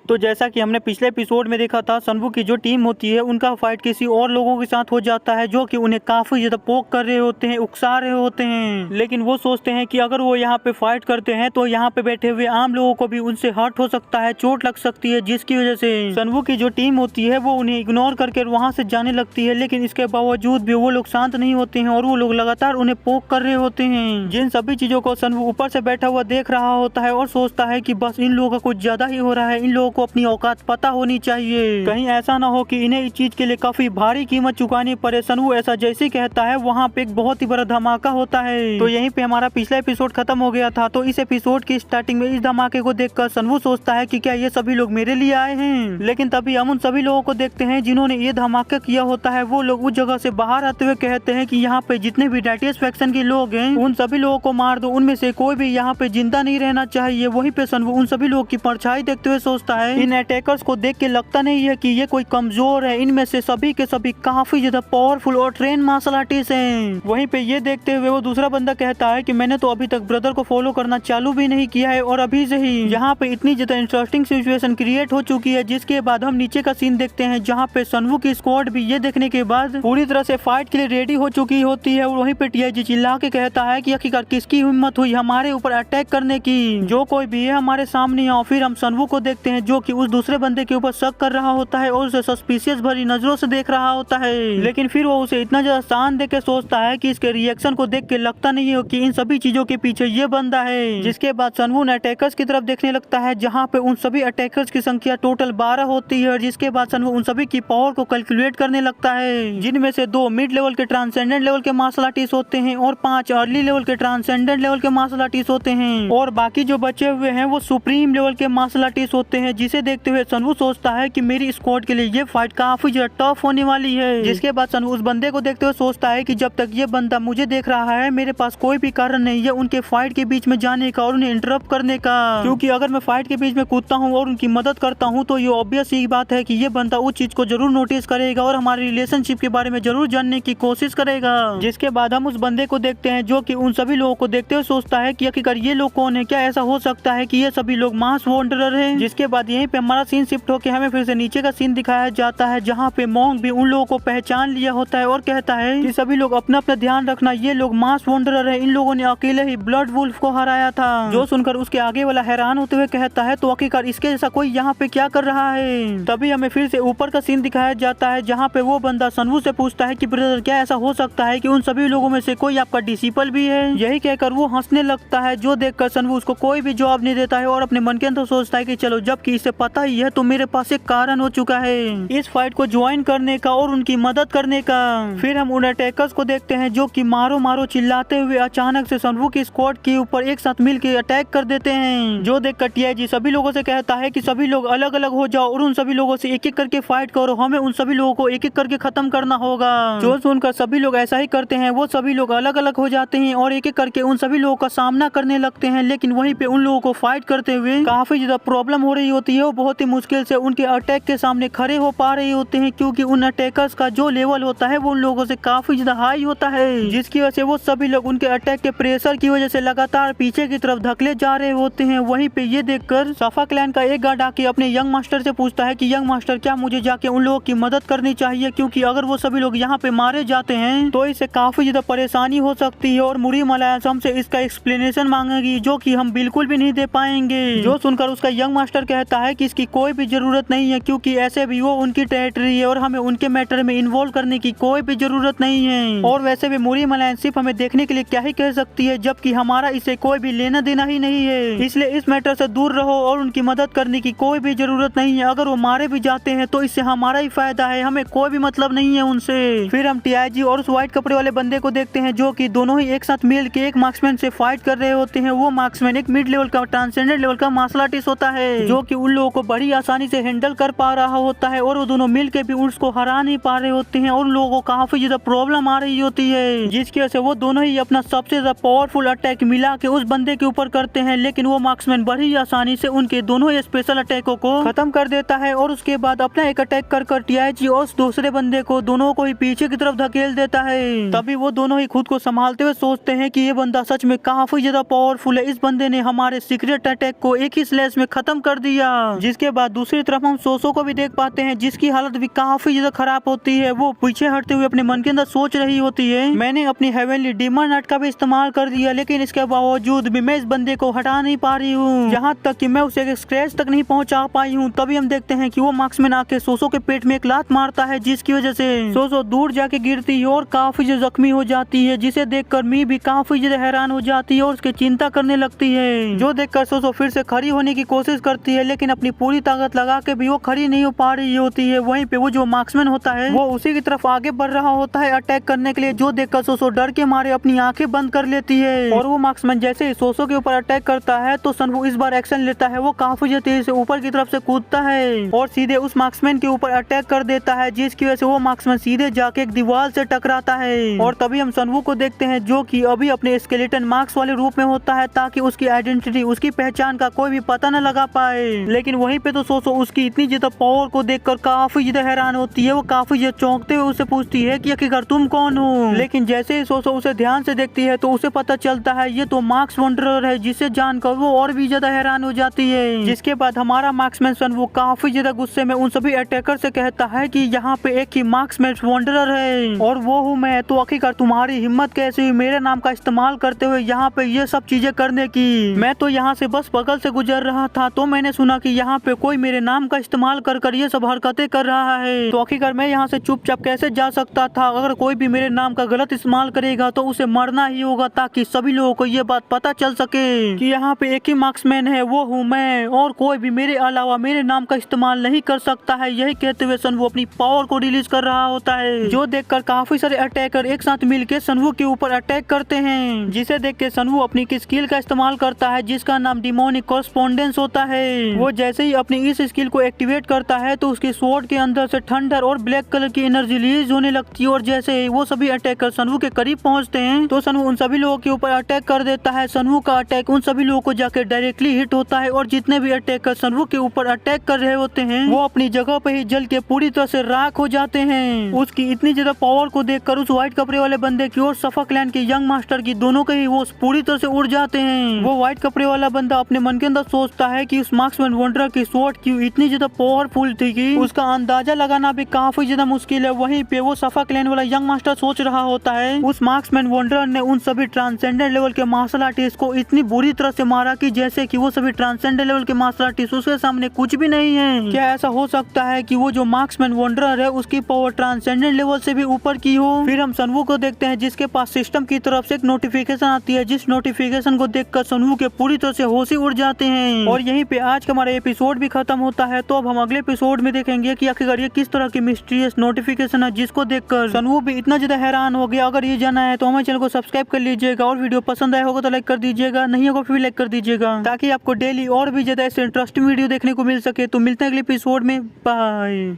तो जैसा कि हमने पिछले एपिसोड में देखा था, सनवू की जो टीम होती है उनका फाइट किसी और लोगों के साथ हो जाता है जो कि उन्हें काफी ज्यादा पोक कर रहे होते हैं, उकसा रहे होते हैं। लेकिन वो सोचते हैं कि अगर वो यहाँ पे फाइट करते हैं तो यहाँ पे बैठे हुए आम लोगों को भी उनसे हर्ट हो सकता है, चोट लग सकती है, जिसकी वजह से सनवू की जो टीम होती है वो उन्हें इग्नोर करके वहाँ से जाने लगती है। लेकिन इसके बावजूद भी वो लोग शांत नहीं होते हैं और वो लोग लगातार उन्हें पोक कर रहे होते हैं। जिन सभी चीजों को सनवू ऊपर से बैठा हुआ देख रहा होता है और सोचता है कि बस इन लोगों का कुछ ज्यादा ही हो रहा है, इन लोगों को अपनी औकात पता होनी चाहिए, कहीं ऐसा ना हो कि इन्हें इस चीज के लिए काफी भारी कीमत चुकानी पड़े। सनवू ऐसा जैसे कहता है वहाँ पे एक बहुत ही बड़ा धमाका होता है। तो यहीं पे हमारा पिछला एपिसोड खत्म हो गया था। तो इस एपिसोड की स्टार्टिंग में इस धमाके को देखकर सनवू सोचता है कि क्या ये सभी लोग मेरे लिए आए हैं। लेकिन तभी हम उन सभी लोगों को देखते हैं जिन्होंने ये धमाका किया होता है। वो लोग उस जगह से बाहर आते हुए कहते हैं कि यहाँ पे जितने भी डाइटियस फैक्शन के लोग हैं उन सभी लोगों को मार दो, उनमें से कोई भी यहाँ पे जिंदा नहीं रहना चाहिए। वहीं पे सनवू उन सभी लोगों की परछाई देखते हुए सोचता है इन अटैकर्स को देख के लगता नहीं है कि ये कोई कमजोर है, इनमें से सभी के सभी काफी ज्यादा पावरफुल और ट्रेन मार्शल आर्टिस्ट हैं। वहीं पे ये देखते हुए वो दूसरा बंदा कहता है कि मैंने तो अभी तक ब्रदर को फॉलो करना चालू भी नहीं किया है और अभी से ही यहाँ पे इतनी ज्यादा इंटरेस्टिंग सिचुएशन क्रिएट हो चुकी है। जिसके बाद हम नीचे का सीन देखते हैं जहाँ पे सनवू की स्क्वाड भी ये देखने के बाद पूरी तरह से फाइट के लिए रेडी हो चुकी होती है। और वहीं पे टीआईजी चिल्ला के कहता है कि आखिरकार किसकी हिम्मत हुई हमारे ऊपर अटैक करने की, जो कोई भी है हमारे सामने आओ। फिर हम सनवू को देखते हैं जो कि उस दूसरे बंदे के ऊपर शक कर रहा होता है और उसे सस्पिशियस भरी नजरों से देख रहा होता है। लेकिन फिर वो उसे इतना ज्यादा शान देके सोचता है कि इसके रिएक्शन को देख के लगता नहीं है कि इन सभी चीजों के पीछे ये बंदा है। जिसके बाद सनवू अटैकर्स की तरफ देखने लगता है जहाँ पे उन सभी अटैकर्स की संख्या टोटल 12 होती है। जिसके बाद सनवू उन सभी की पावर को कैलकुलेट करने लगता है, जिनमें से 2 मिड लेवल के ट्रांसेंडेंट लेवल के मार्शल आर्टिस्ट होते हैं और 5 अर्ली लेवल के ट्रांसेंडेंट लेवल के मार्शल आर्टिस्ट होते हैं और बाकी जो बचे हुए हैं वो सुप्रीम लेवल के मार्शल आर्टिस्ट होते हैं। जिसे देखते हुए सनवू सोचता है कि मेरी स्क्वाड के लिए ये फाइट काफी ज्यादा टफ होने वाली है। जिसके बाद सनवू उस बंदे को देखते हुए सोचता है कि जब तक ये बंदा मुझे देख रहा है मेरे पास कोई भी कारण नहीं है उनके फाइट के बीच में जाने का और उन्हें इंटरप्ट करने का, क्योंकि अगर मैं फाइट के बीच में कूदता हूँ और उनकी मदद करता हूँ तो ये ऑब्वियस ही बात है कि ये बंदा उस चीज को जरूर नोटिस करेगा और हमारी रिलेशनशिप के बारे में जरूर जानने की कोशिश करेगा। जिसके बाद हम उस बंदे को देखते हैं जो कि उन सभी लोगों को देखते हुए सोचता है कि आखिरकार ये लोग कौन है, क्या ऐसा हो सकता है कि ये सभी लोग मास वॉन्डरर हैं। जिसके बाद यहीं पे हमारा सीन शिफ्ट होकर हमें फिर से नीचे का सीन दिखाया जाता है जहाँ पे मॉन्क भी उन लोगों को पहचान लिया होता है और कहता है कि सभी लोग अपना अपना ध्यान रखना, ये लोग मास वॉन्डरर है, इन लोगों ने अकेले ही ब्लड वुल्फ को हराया था। जो सुनकर उसके आगे वाला हैरान होते हुए कहता है तो आखिरकार इसके जैसा कोई यहाँ पे क्या कर रहा है। तभी हमें फिर से ऊपर का सीन दिखाया जाता है जहाँ पे वो बंदा सनवू से पूछता है कि ब्रदर क्या ऐसा हो सकता है कि उन सभी लोगों में से कोई आपका डिसिपल भी है। यही कहकर वो हंसने लगता है, जो देखकर सनवू उसको कोई भी जवाब नहीं देता है और अपने मन के अंदर सोचता है कि चलो जबकि इसे पता ही है तो मेरे पास एक कारण हो चुका है इस फाइट को ज्वाइन करने का और उनकी मदद करने का। फिर हम उन अटैकर्स को देखते हैं जो कि मारो मारो चिल्लाते हुए अचानक से सनवू की स्क्वाड के ऊपर एक साथ मिलकर अटैक कर देते हैं। जो देखकर टीआईजी सभी लोगों से कहता है कि सभी लोग अलग अलग हो जाओ और उन सभी लोगों से एक एक करके फाइट करो, हमें उन सभी लोगों को एक एक करके खत्म करना होगा। जो सुनकर सभी लोग ऐसा ही करते हैं, वो सभी लोग अलग अलग हो जाते हैं और एक एक करके उन सभी लोगों का सामना करने लगते हैं। लेकिन वहीं पे उन लोगों को फाइट करते हुए काफी ज्यादा प्रॉब्लम हो रही होती है, वो बहुत ही मुश्किल से उनके अटैक के सामने खड़े हो पा रहे होते हैं क्योंकि उन अटैकर्स का जो लेवल होता है वो उन लोगों से काफी ज्यादा हाई होता है, जिसकी वजह से वो सभी लोग उनके अटैक के प्रेशर की वजह से लगातार पीछे की तरफ धकेले जा रहे होते हैं। वहीं पे ये देखकर सफा क्लैन का एक गार्ड आके अपने यंग मास्टर से पूछता है कि यंग मास्टर क्या मुझे जाके उन लोगों की मदद करनी चाहिए, क्योंकि अगर वो सभी लोग यहाँ पे मारे जाते हैं तो इससे काफी ज्यादा परेशानी हो सकती है और मुरी मलायास हमसे इसका एक्सप्लेनेशन मांगेगी जो कि हम बिल्कुल भी नहीं दे पाएंगे। जो सुनकर उसका यंग मास्टर कहता है कि इसकी कोई भी जरूरत नहीं है क्योंकि ऐसे भी वो उनकी टेरिटरी है और हमें उनके मैटर में इन्वॉल्व करने की कोई भी जरूरत नहीं है। और वैसे भी मुरी मलायास सिर्फ हमें देखने के लिए क्या ही कह सकती है जबकि हमारा इसे कोई भी लेना देना ही नहीं है, इसलिए इस मैटर से दूर रहो और उनकी मदद करने की कोई भी जरूरत नहीं है। अगर वो मारे भी जाते हैं तो इससे हमारा ही फायदा है, हमें कोई भी मतलब नहीं है उनसे। फिर हम टीआईजी और उस व्हाइट कपड़े वाले बंदे को देखते हैं जो कि दोनों ही एक साथ मिल के एक मार्क्समैन से फाइट कर रहे होते हैं। वो मार्क्समैन एक मिड लेवल का ट्रांसेंडेंट लेवल का मार्शल आर्टिस्ट होता है जो कि उन लोगों को बड़ी आसानी से हैंडल कर पा रहा होता है और वो दोनों मिल के भी उसको हरा नहीं पा रहे होते हैं और उन लोगों को काफी ज्यादा प्रॉब्लम आ रही होती है, जिसकी वजह से वो दोनों ही अपना सबसे ज्यादा पावरफुल अटैक मिला के उस बंदे के ऊपर करते हैं। लेकिन वो मार्क्समैन बड़ी आसानी से उनके दोनों ही स्पेशल अटैकों को खत्म कर देता है और उसके बाद अपना एक अटैक कर टीआईजी और उस दूसरे बंदे को दोनों को ही पीछे की तरफ धकेल देता है। तभी वो दोनों ही खुद को संभालते हुए सोचते हैं कि ये बंदा सच में काफी ज्यादा पावरफुल है, इस बंदे ने हमारे सीक्रेट अटैक को एक ही स्लैश में खत्म कर दिया। जिसके बाद दूसरी तरफ हम सोसो को भी देख पाते हैं, जिसकी हालत भी काफी ज्यादा खराब होती है। वो पीछे हटते हुए अपने मन के अंदर सोच रही होती है, मैंने अपनी हेवनली डीमन नट का भी इस्तेमाल कर दिया, लेकिन इसके बावजूद भी मैं इस बंदे को हटा नहीं पा रही हूँ, यहाँ तक कि मैं उसे एक स्क्रैच तक नहीं पहुँचा पाई हूँ। तभी हम देखते हैं कि वो मार्क्समैन आके सोसो के पेट में एक लात मारता है, जिसकी वजह से सोसो दूर जाके गिरती है और काफी ज्यादा जख्मी हो जाती है, जिसे देखकर मी भी काफी ज्यादा हैरान हो जाती है और उसकी चिंता करने लगती है। जो देखकर सोसो फिर से खड़ी होने की कोशिश करती है, लेकिन अपनी पूरी ताकत लगा के भी वो खड़ी नहीं हो पा रही होती है। वहीं पे वो जो मार्क्समैन होता है वो उसी की तरफ आगे बढ़ रहा होता है अटैक करने के लिए, जो देखकर सोसो डर के मारे अपनी आंखें बंद कर लेती है। और वो मार्क्समैन जैसे ही सोसो के ऊपर अटैक करता है तो सनवू इस बार एक्शन लेता है। वो काफी ज्यादा तेजी से ऊपर की तरफ से कूदता है और सीधे उस मार्क्समैन के ऊपर अटैक कर देता है, जिसकी वजह से वो मार्क्समैन सीधे जाके एक दीवार से टकराता है। और तभी हम सनवू को देखते हैं, जो कि अभी अपने स्केलेटन मार्क्स वाले रूप में होता है, ताकि उसकी आइडेंटिटी, उसकी पहचान का कोई भी पता न लगा पाए। लेकिन वहीं पे तो सोसो उसकी इतनी ज्यादा पावर को देखकर काफी ज्यादा हैरान होती है। वो काफी ज्यादा चौंकते हुए उससे पूछती है कि आखिरकार तुम कौन हो। लेकिन जैसे ही सोसो उसे ध्यान से देखती है तो उसे पता चलता है ये तो मार्क्स वंडरर है, जिसे जानकर वो और भी ज्यादा हैरान हो जाती है। जिसके बाद हमारा मार्क्समैन सनवू काफी ज्यादा गुस्से में उन सभी अटैकर से कहता है कि यहाँ पे एक ही मार्क्समैन वंडरर है और वो हूँ मैं, तो आखिरकार तुम्हारी हिम्मत कैसे हुई मेरे नाम का इस्तेमाल करते हुए यहाँ पे ये सब चीजें करने की। मैं तो यहाँ से बस बगल से गुजर रहा था तो मैंने सुना कि यहाँ पे कोई मेरे नाम का इस्तेमाल कर ये सब हरकतें कर रहा है, तो आखिरकार मैं यहाँ से चुपचाप कैसे जा सकता था। अगर कोई भी मेरे नाम का गलत इस्तेमाल करेगा तो उसे मरना ही होगा, ताकि सभी लोगों को ये बात पता चल सके कि यहाँ पे एक ही मार्क्समैन है, वो हूँ मैं, और कोई भी मेरे अलावा मेरे नाम का इस्तेमाल नहीं कर सकता है। यही कहते हुए सनवू अपनी पावर को रिलीज कर रहा होता है, जो देखकर काफी सारे अटैकर एक साथ मिलकर सनवू के ऊपर अटैक करते हैं। जिसे देख के सनवू अपनी स्किल का इस्तेमाल करता है, जिसका नाम डिमोनिक कॉरस्पॉन्डेंस होता है। वो जैसे ही अपनी इस स्किल को एक्टिवेट करता है तो उसकी स्वॉर्ड के अंदर से थंडर और ब्लैक कलर की एनर्जी रिलीज होने लगती है, और जैसे ही वो सभी अटैकर सनवू के करीब पहुंचते हैं तो सनवू उन सभी लोगों के ऊपर अटैक कर देता है। सनवू का अटैक उन सभी लोगों को जाकर डायरेक्टली हिट होता है, और जितने भी अटैकर सनवू के ऊपर अटैक कर रहे होते हैं वो अपनी जगह पे ही जल के पूरी तरह से राख हो जाते हैं। उसकी इतनी ज्यादा पावर को देखकर उस व्हाइट कपड़े वाले बंदे की और सफा क्लैन के यंग मास्टर की, दोनों के ही वो पूरी तरह से उड़ जाते हैं। वो व्हाइट कपड़े वाला बंदा अपने मन के अंदर सोचता है कि उस मार्क्समैन वंडरर की स्वॉर्ड क्यों इतनी ज्यादा पावरफुल थी कि उसका अंदाजा लगाना भी काफी ज्यादा मुश्किल है। वहीं पे वो सफा क्लैन वाला यंग मास्टर सोच रहा होता है उस मार्क्समैन वंडरर ने उन सभी ट्रांसेंडेंट लेवल के मार्शल आर्टिस्ट को इतनी बुरी तरह से मारा कि जैसे कि वो सभी ट्रांसेंडेंट लेवल के मार्शल आर्टिस्ट उसके सामने कुछ भी नहीं है। क्या ऐसा हो सकता है कि वो जो मार्क्समैन वंडरर है उसकी पावर ट्रांसेंडेंट लेवल से भी ऊपर की हो। फिर हम सनवू को देखते हैं, जिसके पास सिस्टम की तरफ से एक नोटिफिकेशन आती है, जिस नोटिफिकेशन को देखकर सनवू के पूरी तरह से होश ही उड़ जाते हैं। और यहीं पे आज का हमारा एपिसोड भी खत्म होता है। तो अब हम अगले एपिसोड में देखेंगे कि आखिरकार ये किस तरह की मिस्टीरियस नोटिफिकेशन है, जिसको देखकर सनवू भी इतना ज्यादा हैरान हो गया। अगर ये जाना है तो हमारे चैनल को सब्सक्राइब कर लीजिएगा, और वीडियो पसंद आया होगा तो लाइक कर दीजिएगा, नहीं होगा फिर लाइक कर दीजिएगा, ताकि आपको डेली और भी ज्यादा ऐसे इंटरेस्टिंग वीडियो देखने को मिल सके। तो मिलते हैं अगले एपिसोड में, बाय।